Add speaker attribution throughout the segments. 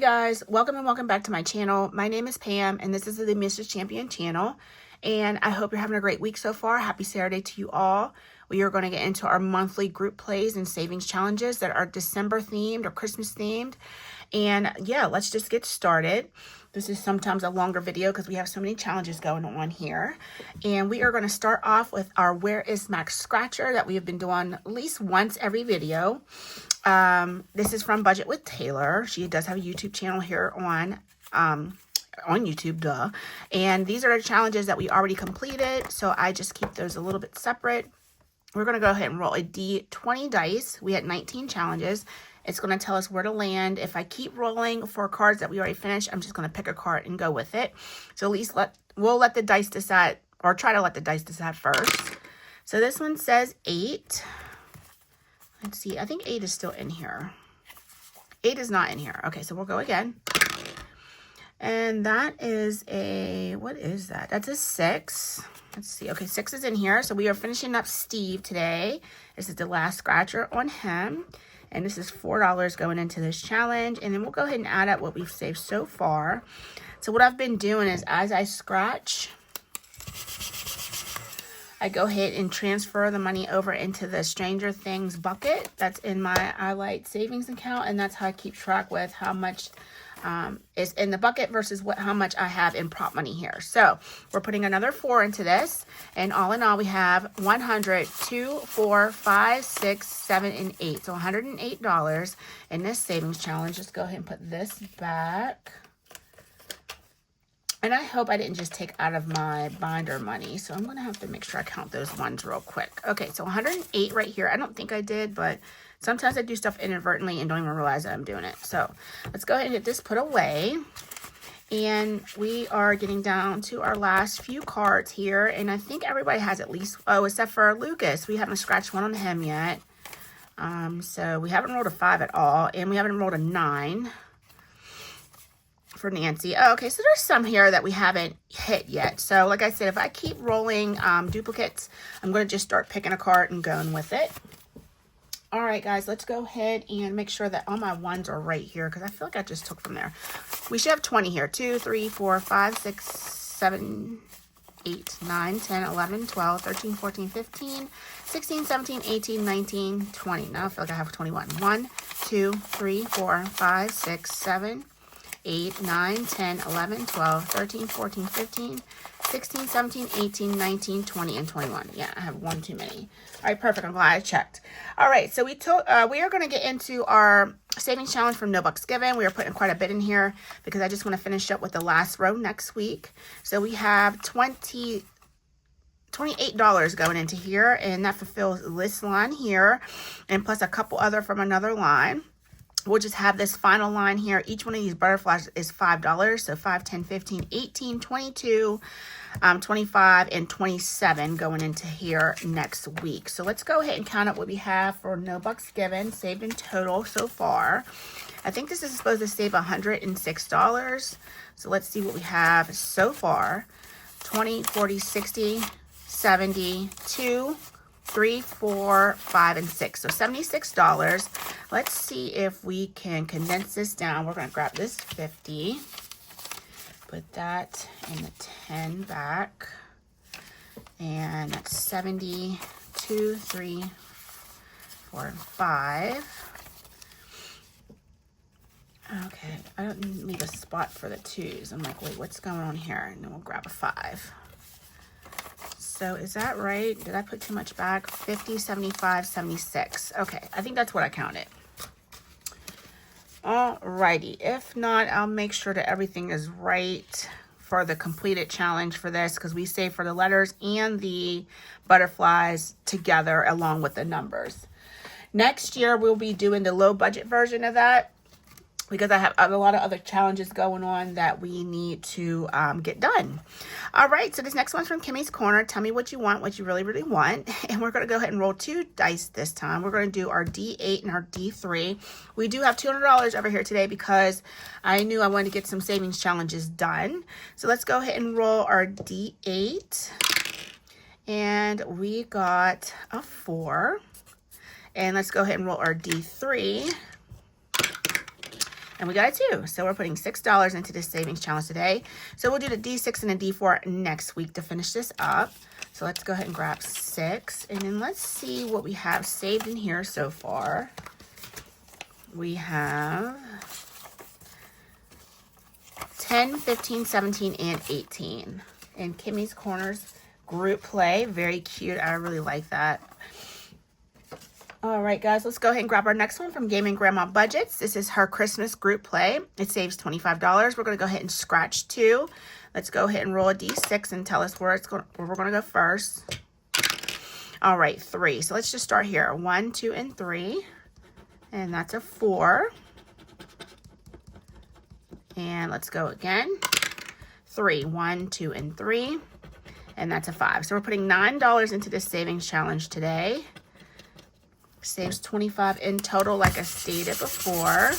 Speaker 1: guys, welcome and welcome back to my channel. My name is Pam and this is the Mrs. Champion channel, and I hope you're having a great week so far. Happy Saturday to you all. We are going to get into our monthly group plays and savings challenges that are December themed or Christmas themed. And yeah, let's just get started. This is sometimes a longer video because we have so many challenges going on here. And we are going to start off with our Where is Max Scratcher that we have been doing at least once every video. This is from Budget with Taylor. She does have a YouTube channel here on YouTube, duh. And these are the challenges that we already completed, so I just keep those a little bit separate. We're going to go ahead and roll a D20 dice. We had 19 challenges. It's going to tell us where to land. If I keep rolling for cards that we already finished, I'm just going to pick a card and go with it. So at least we'll let the dice decide, or try to let the dice decide first. So this one says 8. Let's see. I think 8 is still in here. 8 is not in here. Okay, so we'll go again. And that is a, what is that? That's a 6. Let's see. Okay, 6 is in here. So we are finishing up Steve today. This is the last scratcher on him. And this is $4 going into this challenge. And then we'll go ahead and add up what we've saved so far. So what I've been doing is as I scratch, I go ahead and transfer the money over into the Stranger Things bucket that's in my iLight savings account. And that's how I keep track with how much is in the bucket versus how much I have in prop money here. So we're putting another 4 into this, and all in all we have 100, 2, 4, 5, 6, 7, and 8. So $108 in this savings challenge. Just go ahead and put this back. And I hope I didn't just take out of my binder money, so I'm going to have to make sure I count those ones real quick. Okay, so 108 right here. I don't think I did, but sometimes I do stuff inadvertently and don't even realize that I'm doing it. So let's go ahead and get this put away. And we are getting down to our last few cards here. And I think everybody has at least, oh, except for Lucas. We haven't scratched one on him yet. So we haven't rolled a 5 at all. And we haven't rolled a 9 for Nancy. Oh, okay, so there's some here that we haven't hit yet. So like I said, if I keep rolling duplicates, I'm going to just start picking a card and going with it. All right, guys, let's go ahead and make sure that all my ones are right here because I feel like I just took from there. We should have 20 here. 2, 3, 4, 5, 6, 7, 8, 9, 10, 11, 12, 13, 14, 15, 16, 17, 18, 19, 20. Now I feel like I have 21. 1, 2, 3, 4, 5, 6, 7, 8, 9, 10, 11, 12, 13, 14, 15, 16, 17, 18, 19, 20, and 21. Yeah, I have one too many. All right, perfect. I'm glad I checked. All right, so we are going to get into our savings challenge from No Bucks Given. We are putting quite a bit in here because I just want to finish up with the last row next week. So we have $28 going into here, and that fulfills this line here, and plus a couple other from another line. We'll just have this final line here. Each one of these butterflies is $5. So 5, 10, 15, 18, 22, 25, and 27 going into here next week. So let's go ahead and count up what we have for No Bucks Given, saved in total so far. I think this is supposed to save $106. So let's see what we have so far. 20, 40, 60, 70, 2, 3, 4, 5, and 6. So $76. Let's see if we can condense this down. We're going to grab this 50. Put that in the 10 back. And that's 70, 2, 3, 4, and 5. Okay, I don't need a spot for the 2s. I'm like, wait, what's going on here? And then we'll grab a 5. So is that right? Did I put too much back? 50, 75, 76. Okay, I think that's what I counted. Alrighty. If not, I'll make sure that everything is right for the completed challenge for this because we save for the letters and the butterflies together along with the numbers. Next year, we'll be doing the low budget version of that because I have a lot of other challenges going on that we need to get done. All right, so this next one's from Kimmy's Corner. Tell me what you want, what you really, really want. And we're going to go ahead and roll 2 dice this time. We're going to do our D8 and our D3. We do have $200 over here today because I knew I wanted to get some savings challenges done. So let's go ahead and roll our D8. And we got a 4. And let's go ahead and roll our D3. And we got a 2. So we're putting $6 into this savings challenge today. So we'll do the D6 and the D4 next week to finish this up. So let's go ahead and grab 6. And then let's see what we have saved in here so far. We have 10, 15, 17, and 18. And Kimmy's Corners group play. Very cute. I really like that. All right, guys, let's go ahead and grab our next one from Gaming Grandma Budgets. This is her Christmas group play. It saves $25. We're going to go ahead and scratch 2. Let's go ahead and roll a D6 and tell us where we're going to go first. All right, 3. So let's just start here. 1, 2, and 3. And that's a 4. And let's go again. 3, 1, 2, and 3. And that's a 5. So we're putting $9 into this savings challenge today. Saves $25 in total, like I stated before.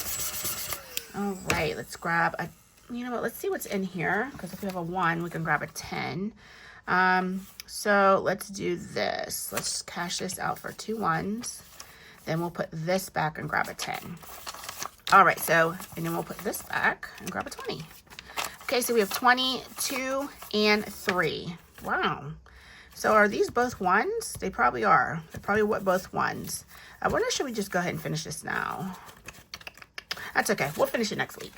Speaker 1: All right, let's grab a, you know what, let's see what's in here. Because if we have a 1, we can grab a 10. So let's do this. Let's cash this out for 2 1s. Then we'll put this back and grab a 10. All right, so, and then we'll put this back and grab a 20. Okay, so we have 20, 2, and 3. Wow. So are these both 1s? They probably are. They're probably both 1s. I wonder, should we just go ahead and finish this now? That's okay. We'll finish it next week.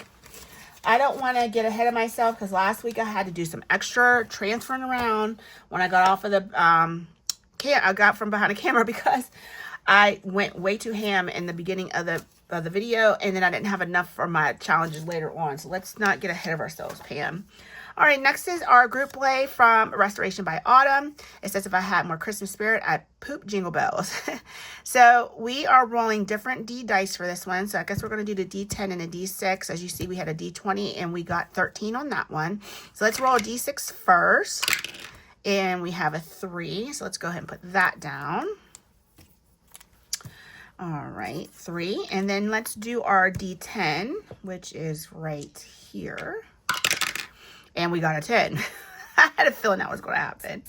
Speaker 1: I don't want to get ahead of myself because last week I had to do some extra transferring around when I got off of the I got from behind the camera because I went way too ham in the beginning of the video, and then I didn't have enough for my challenges later on. So let's not get ahead of ourselves, Pam. All right, next is our group play from Restoration by Autumn. It says, if I had more Christmas spirit, I'd poop jingle bells. So we are rolling different D dice for this one. So I guess we're going to do the D10 and the D6. As you see, we had a D20 and we got 13 on that one. So let's roll a D6 first. And we have a 3. So let's go ahead and put that down. All right, 3. And then let's do our D10, which is right here. And we got a 10. I had a feeling that was going to happen.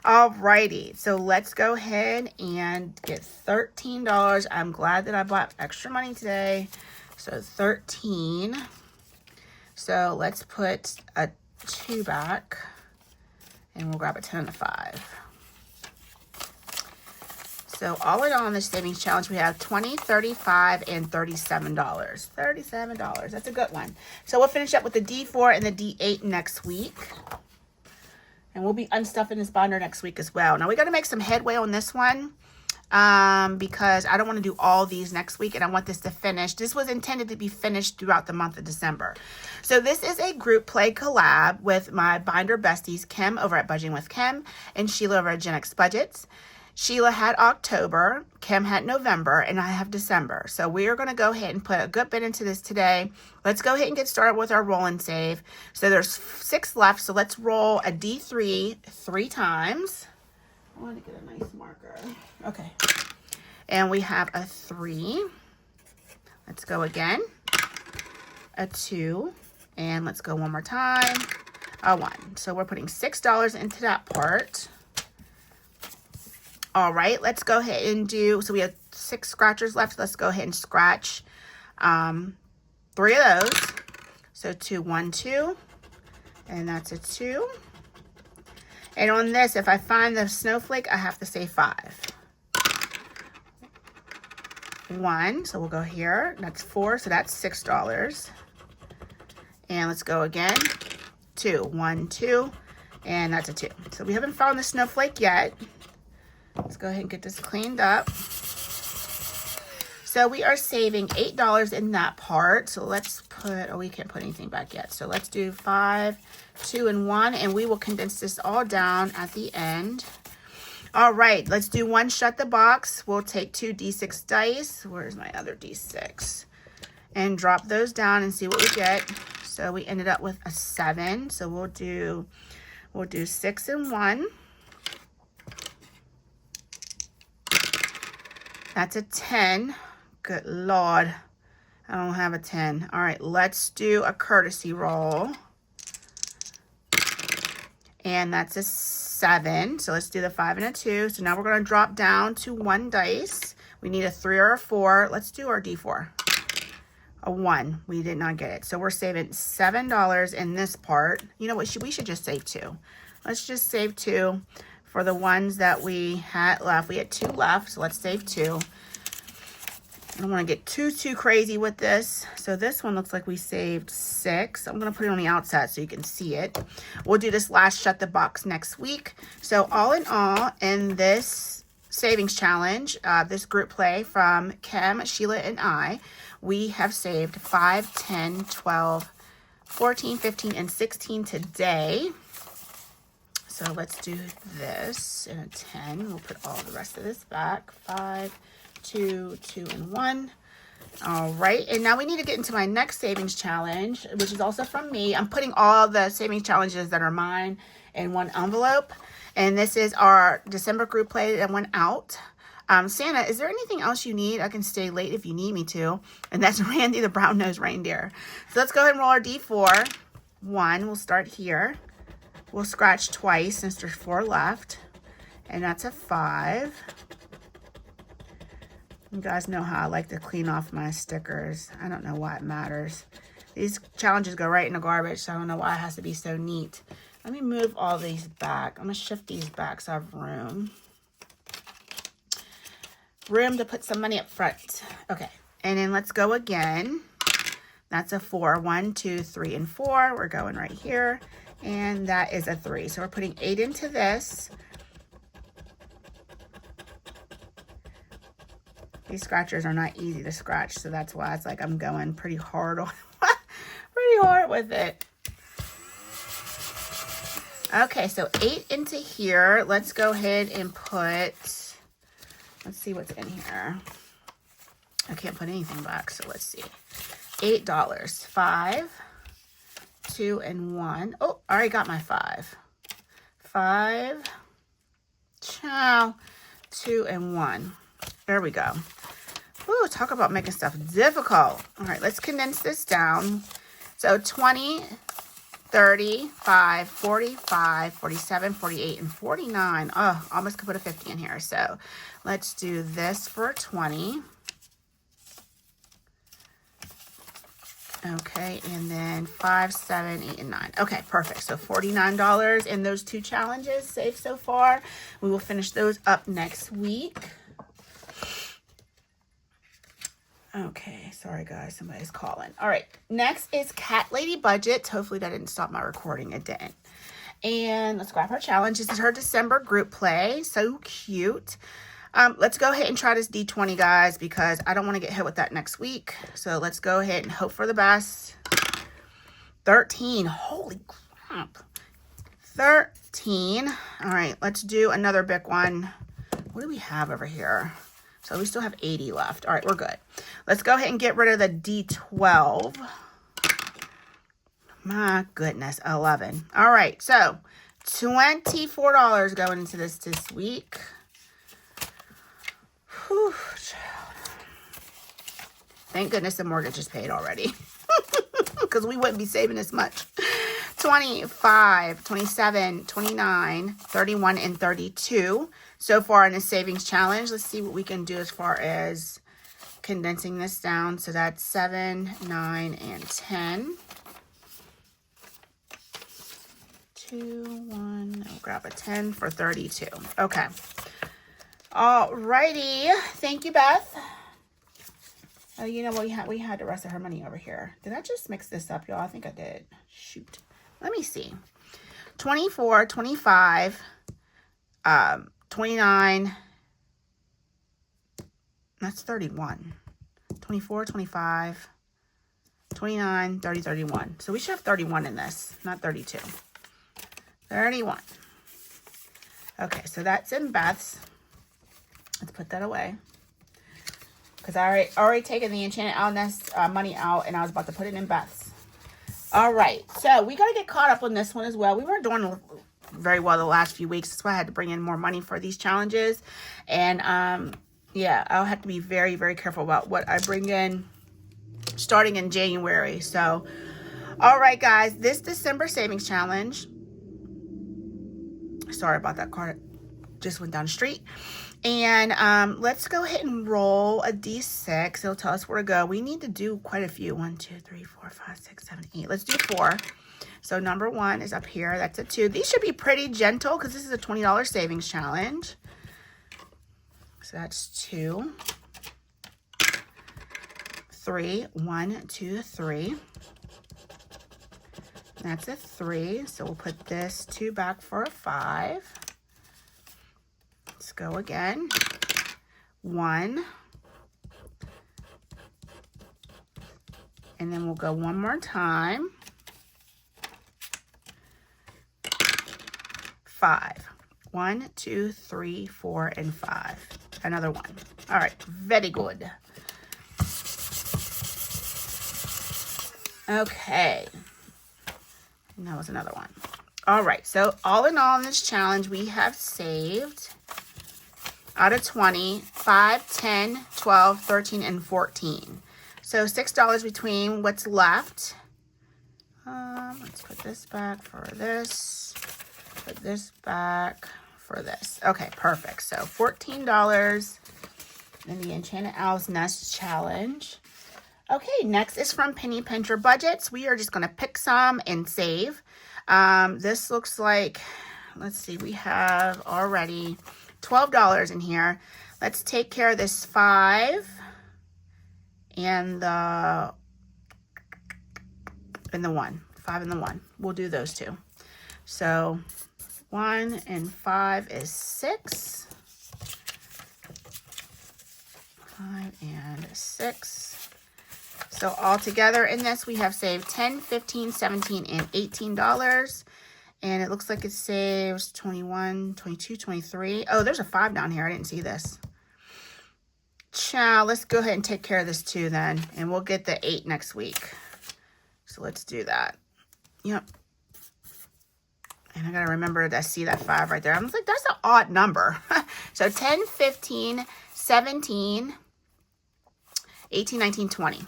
Speaker 1: All righty. So let's go ahead and get $13. I'm glad that I bought extra money today. So 13. So let's put a 2 back. And we'll grab a 10 and a 5. So all in all in this savings challenge, we have $20, $35, and $37. $37. That's a good one. So we'll finish up with the D4 and the D8 next week. And we'll be unstuffing this binder next week as well. Now we got to make some headway on this one because I don't want to do all these next week, and I want this to finish. This was intended to be finished throughout the month of December. So this is a group play collab with my binder besties, Kim over at Budgeting with Kim and Sheila over at Gen X Budgets. Sheila had October, Kim had November, and I have December. So we are going to go ahead and put a good bit into this today. Let's go ahead and get started with our roll and save. So there's 6 left, so let's roll a D3 3 times. I want to get a nice marker. Okay. And we have a 3. Let's go again. A 2. And let's go one more time. A 1. So we're putting $6 into that part. All right, let's go ahead and do, so we have 6 scratchers left. Let's go ahead and scratch 3 of those. So 2, 1, 2, and that's a 2. And on this, if I find the snowflake, I have to say 5. 1, so we'll go here. That's 4, so that's $6. And let's go again. 2, 1, 2, and that's a 2. So we haven't found the snowflake yet. Let's go ahead and get this cleaned up. So we are saving $8 in that part. So let's put, oh, we can't put anything back yet. So let's do 5, 2, and 1, and we will condense this all down at the end. All right, let's do one shut the box. We'll take 2 D6 dice. Where's my other D6? And drop those down and see what we get. So we ended up with a 7. So we'll do 6 and 1. That's a 10. Good Lord. I don't have a 10. All right, let's do a courtesy roll. And that's a 7. So let's do the 5 and a 2. So now we're going to drop down to 1 dice. We need a 3 or a 4. Let's do our D4. a 1. We did not get it. So we're saving $7 in this part. You know what? We should just save 2. Let's just save 2 for the ones that we had left. We had 2 left, so let's save 2. I don't want to get too crazy with this. So this one looks like we saved 6. I'm going to put it on the outside so you can see it. We'll do this last shut the box next week. So all in all, in this savings challenge, this group play from Kim, Sheila, and I, we have saved 5, 10, 12, 14, 15, and 16 today. So let's do this in a 10. We'll put all the rest of this back. 5, 2, 2, and 1. All right, and now we need to get into my next savings challenge, which is also from me. I'm putting all the savings challenges that are mine in one envelope, and this is our December group play that went out. Santa, is there anything else you need? I can stay late if you need me to. And that's Randy the brown-nosed reindeer. So let's go ahead and roll our D4. 1, we'll start here. We'll scratch twice since there's 4 left, and that's a 5. You guys know how I like to clean off my stickers. I don't know why it matters. These challenges go right in the garbage, so I don't know why it has to be so neat. Let me move all these back. I'm going to shift these back so I have room. Room to put some money up front. Okay, and then let's go again. That's a 4. 1, 2, 3, and 4. We're going right here. And that is a 3. So we're putting 8 into this. These scratchers are not easy to scratch, so that's why it's like I'm going pretty hard on with it. Okay, so 8 into here. Let's go ahead and put, let's see what's in here. I can't put anything back, so let's see. $8. 5, 2, and 1. Oh, I already got my 5. 5, 2, and 1. There we go. Ooh, talk about making stuff difficult. All right, let's condense this down. So 20, 35, 45, 47, 48, and 49. Oh, almost could put a 50 in here. So let's do this for 20. Okay, and then 5, 7, 8, and 9. Okay, perfect. So $49 in those 2 challenges saved so far. We will finish those up next week. Okay, sorry guys, somebody's calling. All right, next is Cat Lady Budget. Hopefully that didn't stop my recording. It didn't. And let's grab her challenge. This is her December group play. So cute. Let's go ahead and try this D20, guys, because I don't want to get hit with that next week. So let's go ahead and hope for the best. 13. Holy crap. 13. All right, let's do another big one. What do we have over here? So we still have 80 left. All right, we're good. Let's go ahead and get rid of the D12. My goodness, 11. All right, so $24 going into this week. Whew, child. Thank goodness the mortgage is paid already. Because we wouldn't be saving this much. 25, 27, 29, 31, and 32. So far in the savings challenge. Let's see what we can do as far as condensing this down. So that's 7, 9, and 10. 2, 1. I'll grab a 10 for 32. Okay. Alrighty. Thank you, Beth. Oh, you know what? We had the rest of her money over here. Did I just mix this up, y'all? I think I did. Shoot. Let me see. 24, 25, 29. That's 31. 24, 25, 29, 30, 31. So we should have 31 in this, not 32. 31. Okay, so that's in Beth's. Let's put that away. Because I already taken the Enchanted Owl-nest money out, and I was about to put it in Beth's. All right, so we got to get caught up on this one as well. We weren't doing very well the last few weeks. That's why I had to bring in more money for these challenges. And, yeah, I'll have to be very, very careful about what I bring in starting in January. So, all right, guys, this December savings challenge. Sorry about that car. Just went down the street. And let's go ahead and roll a D6. It'll tell us where to go. We need to do quite a few. 1, 2, 3, 4, 5, 6, 7, 8. Let's do 4. So number 1 is up here. That's a 2. These should be pretty gentle because this is a $20 savings challenge. So that's 2. 3. 1, 2, 3. That's a 3. So we'll put this 2 back for a 5. Let's go again. 1. And then we'll go one more time. 5. 1, 2, 3, 4, and 5. Another 1. All right, very good. Okay. And that was another 1. All right, so all in all in this challenge, we have saved out of 20, 5, 10, 12, 13, and 14. So $6 between what's left. Let's put this back for this. Put this back for this. Okay, perfect. So $14 in the Enchanted Owl's Nest challenge. Okay, next is from Penny Pincher Budgets. We are just going to pick some and save. This looks like, let's see, we have already $12 in here. Let's take care of this 5 and the 1. 5 and the 1. We'll do those 2. So 1 and 5 is 6. 5 and 6. So all together in this, we have saved $10, $15, $17, and $18. And it looks like it saves 21, 22, 23. Oh, there's a 5 down here. I didn't see this. Ciao. Let's go ahead and take care of this 2 then. And we'll get the 8 next week. So let's do that. Yep. And I got to remember to see that 5 right there. I was like, that's an odd number. So 10, 15, 17, 18, 19, 20.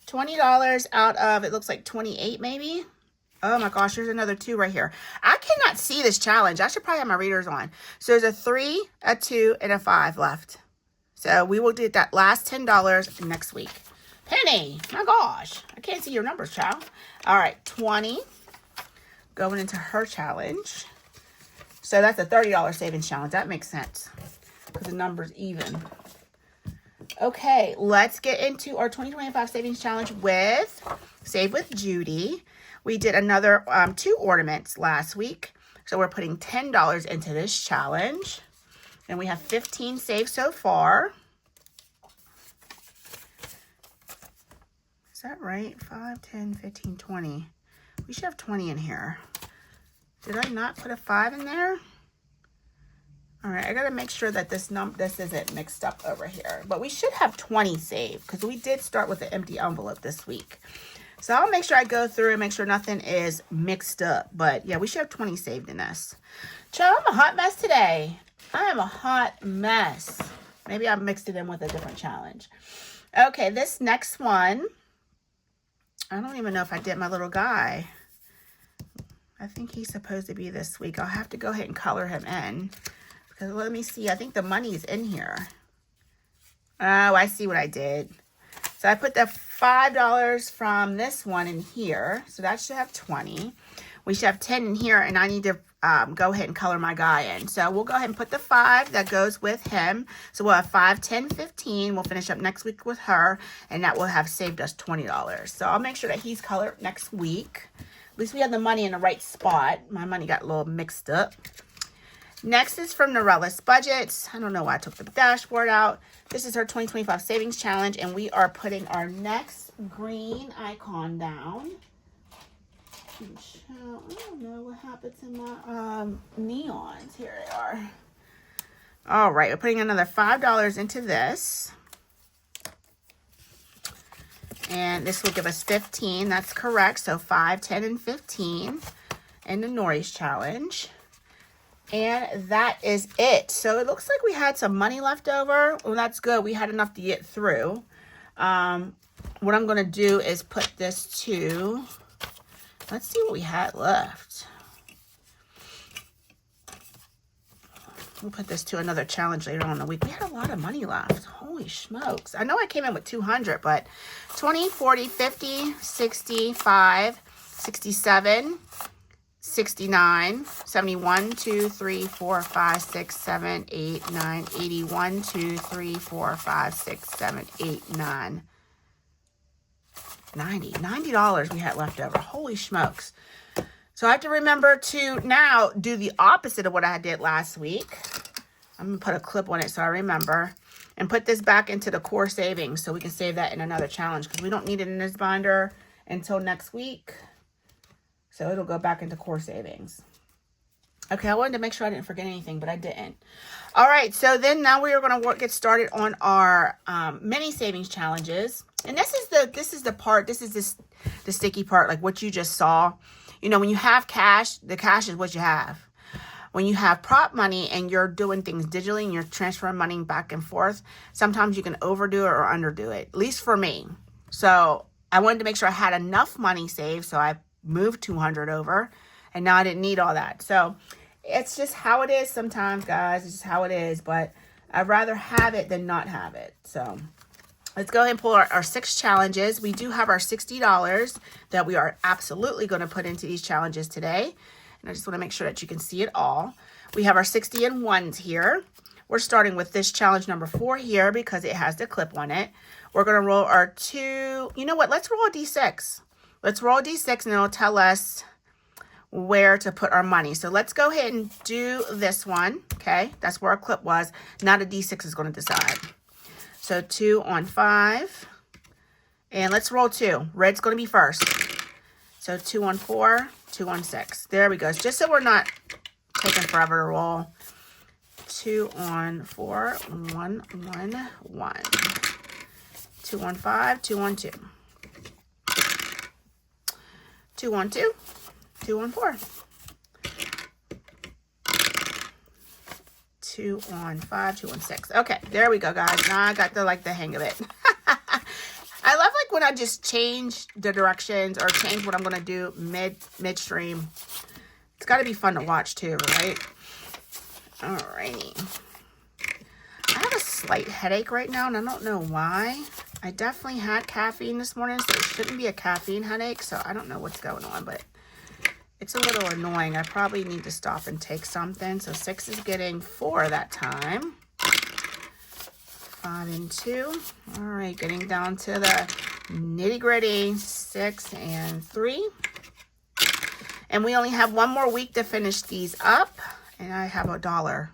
Speaker 1: $20 out of, it looks like 28 maybe. Oh my gosh, there's another 2 right here. I cannot see this challenge. I should probably have my readers on. So there's a 3, a 2, and a 5 left. So we will do that last $10 next week. Penny, my gosh. I can't see your numbers, child. All right, 20 going into her challenge. So that's a $30 savings challenge. That makes sense because the number's even. Okay, let's get into our 2025 savings challenge with Save with Judy. We did another 2 ornaments last week. So we're putting $10 into this challenge. And we have 15 saved so far. Is that right? 5, 10, 15, 20. We should have 20 in here. Did I not put a 5 in there? All right, I got to make sure that this isn't mixed up over here. But we should have 20 saved because we did start with an empty envelope this week. So I'll make sure I go through and make sure nothing is mixed up. But yeah, we should have 20 saved in this. Child, I'm a hot mess today. I am a hot mess. Maybe I mixed it in with a different challenge. Okay, this next one. I don't even know if I did my little guy. I think he's supposed to be this week. I'll have to go ahead and color him in. Because let me see. I think the money is in here. Oh, I see what I did. So I put the $5 from this one in here. So that should have 20. We should have 10 in here. And I need to go ahead and color my guy in. So we'll go ahead and put the 5 that goes with him. So we'll have 5, 10, 15. We'll finish up next week with her. And that will have saved us $20. So I'll make sure that he's colored next week. At least we have the money in the right spot. My money got a little mixed up. Next is from Norella's Budgets. I don't know why I took the dashboard out. This is her 2025 Savings Challenge, and we are putting our next green icon down. I don't know what happened to my neons. Here they are. All right, we're putting another $5 into this. And this will give us 15. That's correct. So 5, 10, and 15 in the Nori's challenge. And that is it. So it looks like we had some money left over. Well, that's good. We had enough to get through. What I'm going to do is put this to, let's see what we had left. We'll put this to another challenge later on in the week. We had a lot of money left. Holy smokes. I know I came in with 200, but 20, 40, 50, 65, 67, 69, 71, 2, 3, 4, 5, 6, 7, 8, 9, 81, 2, 3, 4, 5, 6, 7, 8, 9, 90. $90 we had left over. Holy smokes. So I have to remember to now do the opposite of what I did last week. I'm going to put a clip on it so I remember. And put this back into the core savings so we can save that in another challenge. Because we don't need it in this binder until next week. So it'll go back into core savings. Okay, I wanted to make sure I didn't forget anything, but I didn't. All right, so then now we are going to get started on our mini savings challenges. And this is the sticky part, like what you just saw. You know, when you have cash, the cash is what you have. When you have prop money and you're doing things digitally and you're transferring money back and forth, sometimes you can overdo it or underdo it, at least for me. So I wanted to make sure I had enough money saved, so I moved 200 over, and now I didn't need all that. So it's just how it is sometimes, guys. It's just how it is, but I'd rather have it than not have it. So let's go ahead and pull our 6 challenges. We do have our $60 that we are absolutely going to put into these challenges today. And I just want to make sure that you can see it all. We have our 60 and 1s here. We're starting with this challenge number 4 here because it has the clip on it. We're going to roll our 2. You know what? Let's roll a D6. Let's roll a D6 and it'll tell us where to put our money. So let's go ahead and do this one. Okay, that's where our clip was. Now the D6 is going to decide. So 2 on 5. And let's roll 2. Red's going to be first. So 2 on 4, 2 on 6. There we go. Just so we're not taking forever to roll. 2 on 4, 1, 1, 1. 2 on 5, 2 on 2. 2 on 2, 2 on 4. 2 on 5, 2 on 6. Okay, there we go, guys. Now I got the hang of it. I love when I just change the directions or change what I'm going to do midstream. It's got to be fun to watch too, right? Alrighty. I have a slight headache right now, and I don't know why. I definitely had caffeine this morning, so it shouldn't be a caffeine headache. So I don't know what's going on, but it's a little annoying. I probably need to stop and take something. So 6 is getting 4 that time. 5 and 2. All right, getting down to the nitty gritty. 6 and 3. And we only have one more week to finish these up. And I have $1.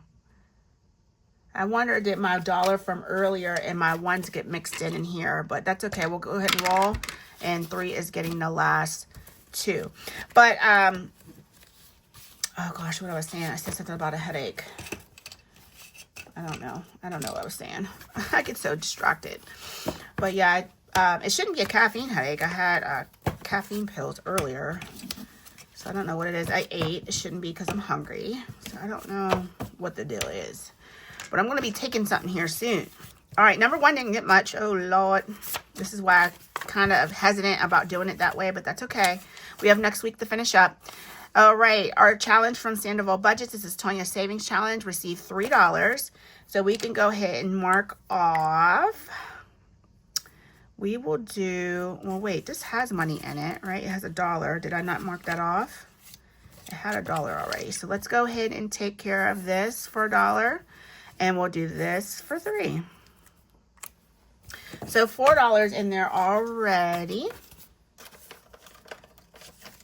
Speaker 1: I wonder, did my $1 from earlier and my 1s get mixed in here? But that's okay. We'll go ahead and roll. And 3 is getting the last 2. But, oh gosh, what I was saying. I said something about a headache. I don't know what I was saying. I get so distracted. But yeah, it shouldn't be a caffeine headache. I had caffeine pills earlier. So I don't know what it is. I ate. It shouldn't be because I'm hungry. So I don't know what the deal is. But I'm going to be taking something here soon. All right, number 1 didn't get much. Oh, Lord. This is why I'm kind of hesitant about doing it that way. But that's okay. We have next week to finish up. All right, our challenge from Sandoval Budgets. This is Tonia's Savings Challenge. Received $3. So we can go ahead and mark off. We will do, well, wait, this has money in it, right? It has $1. Did I not mark that off? It had $1 already. So let's go ahead and take care of this for $1. And we'll do this for $3. So $4 in there already.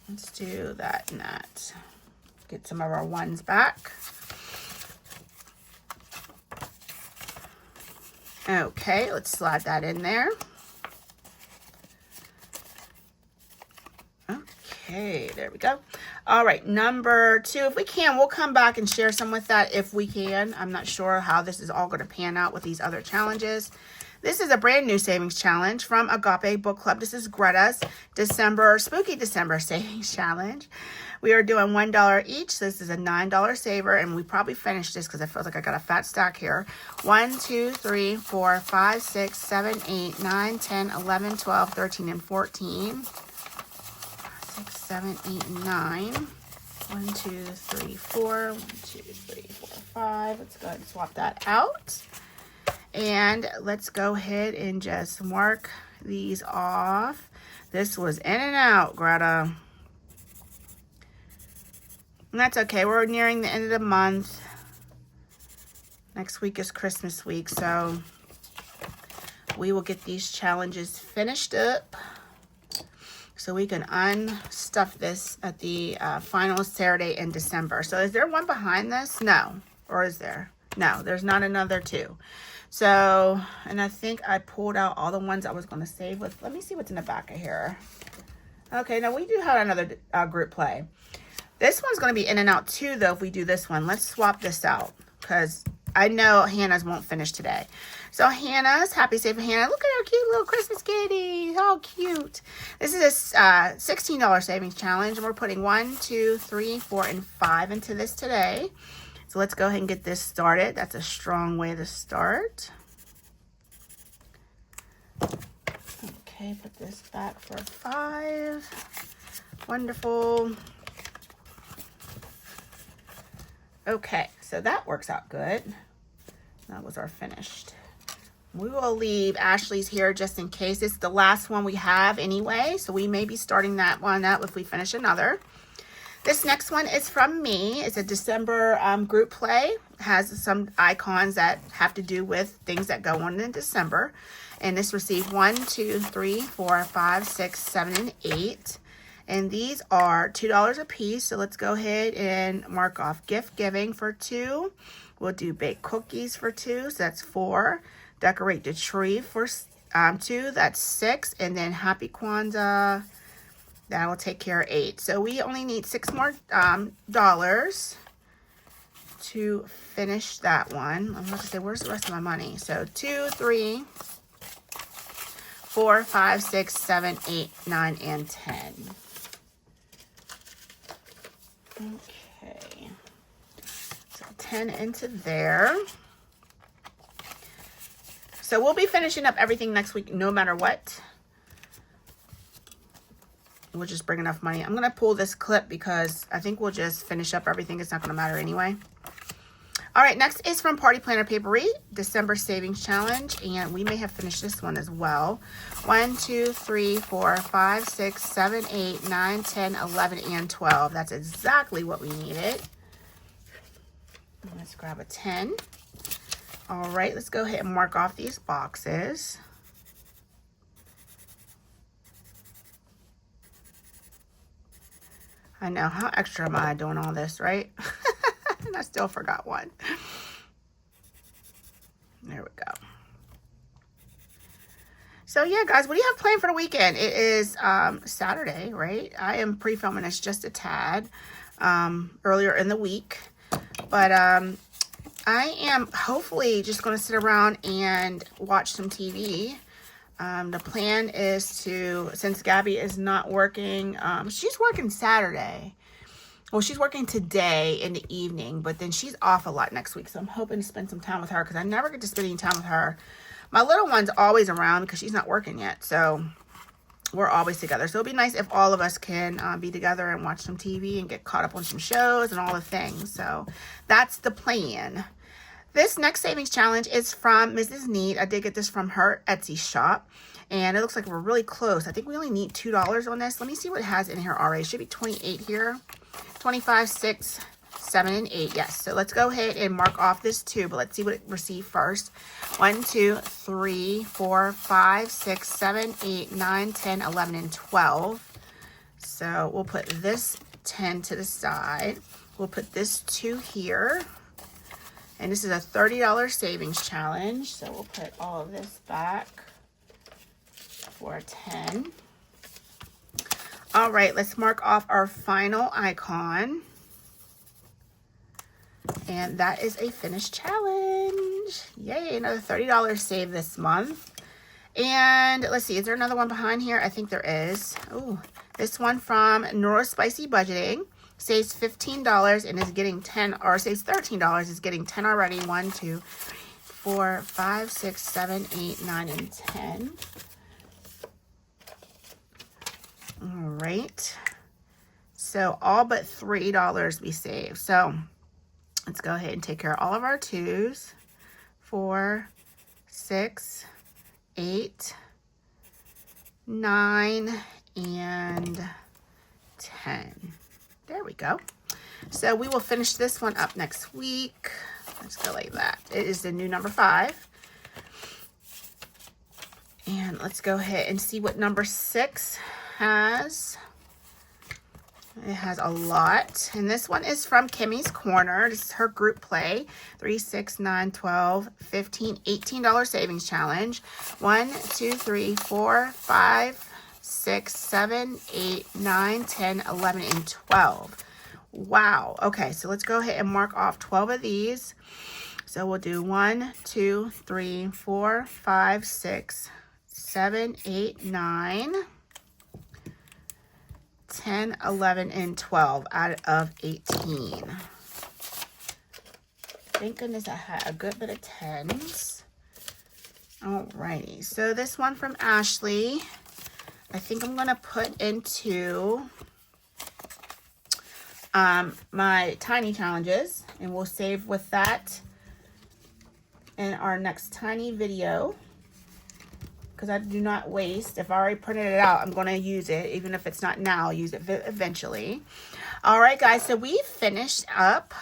Speaker 1: Let's do that and that. Get some of our 1s back. Okay, let's slide that in there. Okay, there we go. All right, number 2, if we can, we'll come back and share some with that if we can. I'm not sure how this is all going to pan out with these other challenges. This is a brand new savings challenge from Agape Book Club. This is Greta's Spooky December savings challenge. We are doing $1 each. So this is a $9 saver, and we probably finished this because I feel like I got a fat stack here. 1, 2, 3, 4, 5, 6, 7, 8, 9, 10, 11, 12, 13, and 14. 6, 7, 8, and 9. 1, 2, 3, 4. 1, 2, 3, 4, 5. Let's go ahead and swap that out. And let's go ahead and just mark these off. This was in and out, Greta. And that's okay. We're nearing the end of the month. Next week is Christmas week, so we will get these challenges finished up so we can unstuff this at the final Saturday in December. So is there one behind this? No. Or is there? No, there's not another 2. So, and I think I pulled out all the ones I was going to save with. Let me see what's in the back of here. Okay, now we do have another group play. This one's going to be in and out too, though, if we do this one. Let's swap this out because I know Hannah's won't finish today. So Hannah's, happy safe Hannah. Look at her cute little Christmas kitty. How cute. This is a $16 savings challenge, and we're putting 1, 2, 3, 4, and 5 into this today. So let's go ahead and get this started. That's a strong way to start. Okay, put this back for 5. Wonderful. Okay, so that works out good. That was our finished. We will leave Ashley's here just in case. It's the last one we have anyway, so we may be starting that one up if we finish another. This next one is from me. It's a December group play. It has some icons that have to do with things that go on in December. And this received 1, 2, 3, 4, 5, 6, 7, and 8. And these are $2 a piece. So let's go ahead and mark off gift giving for 2. We'll do bake cookies for 2. So that's 4. Decorate the tree for 2. That's 6. And then Happy Kwanzaa. That will take care of 8. So we only need 6 more dollars to finish that one. I'm about to say, where's the rest of my money? So 2, 3, 4, 5, 6, 7, 8, 9, and 10. Okay. So 10 into there. So we'll be finishing up everything next week no matter what. We'll just bring enough money. I'm going to pull this clip because I think we'll just finish up everything. It's not going to matter anyway. All right, next is from Party Planner Papery, December Savings Challenge. And we may have finished this one as well. 1, 2, 3, 4, 5, 6, 7, 8, 9, 10, 11, and 12. That's exactly what we needed. Let's grab a 10. All right, let's go ahead and mark off these boxes. I know, how extra am I doing all this, right? And I still forgot one. There we go. So yeah, guys, what do you have planned for the weekend? It is Saturday, right? I am pre-filming this just a tad earlier in the week. But I am hopefully just going to sit around and watch some TV. The plan is to, since Gabby is not working, she's working Saturday. Well, she's working today in the evening, but then she's off a lot next week. So I'm hoping to spend some time with her because I never get to spend any time with her. My little one's always around because she's not working yet. So we're always together. So it'll be nice if all of us can be together and watch some TV and get caught up on some shows and all the things. So that's the plan. This next savings challenge is from Mrs. Need. I did get this from her Etsy shop. And it looks like we're really close. I think we only need $2 on this. Let me see what it has in here already. It should be 28 here. 25, 6, 7, and 8. Yes. So let's go ahead and mark off this 2. But let's see what it received first. 1, 2, 3, 4, 5, 6, 7, 8, 9, 10, 11, and 12. So we'll put this 10 to the side. We'll put this 2 here. And this is a $30 savings challenge. So we'll put all of this back for 10. All right, let's mark off our final icon. And that is a finished challenge. Yay, another $30 save this month. And let's see, is there another one behind here? I think there is. Oh, this one from Neurospicy Budgeting. Saves $15 and is getting 10, or saves $13, is getting 10 already. 1, 2, 4, 5, 6, 7, 8, 9, and 10. All right. So all but $3 we saved. So Let's go ahead and take care of all of our 2s. 4, 6, 8, 9, and 10. There we go. So we will finish this one up next week. Let's go like that. It is the new number 5. And let's go ahead and see what number 6 has. It has a lot. And this one is from Kimmy's Corner. This is her group play. 3, 6, 9, 12, 15, $18 savings challenge. 1, 2, 3, 4, 5, 6, 7, 8, 9, 10, 11, and 12. Wow. Okay, so let's go ahead and mark off 12 of these. So we'll do 1, 2, 3, 4, 5, 6, 7, 8, 9, 10, 11, and 12 out of 18. Thank goodness I had a good bit of 10s. Alrighty, so this one from Ashley, I think I'm going to put into my tiny challenges, and we'll save with that in our next tiny video, because I do not waste. If I already printed it out, I'm going to use it. Even if it's not now, I'll use it eventually. All right, guys, so we finished up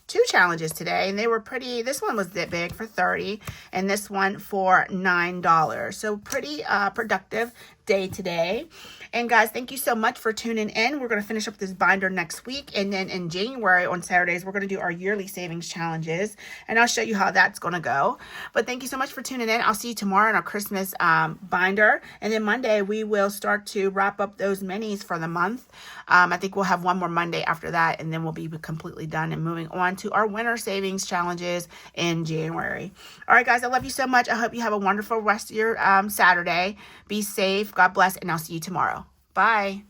Speaker 1: 2 challenges today, and they were pretty. This one was that big for $30, and this one for $9. So pretty productive day today. And guys, thank you so much for tuning in. We're going to finish up this binder next week, and then in January on Saturdays, we're going to do our yearly savings challenges, and I'll show you how that's going to go. But thank you so much for tuning in. I'll see you tomorrow in our Christmas binder, and then Monday we will start to wrap up those minis for the month. I think we'll have one more Monday after that, and then we'll be completely done and moving on to our winter savings challenges in January. All right, guys, I love you so much. I hope you have a wonderful rest of your Saturday. Be safe. God bless, and I'll see you tomorrow. Bye.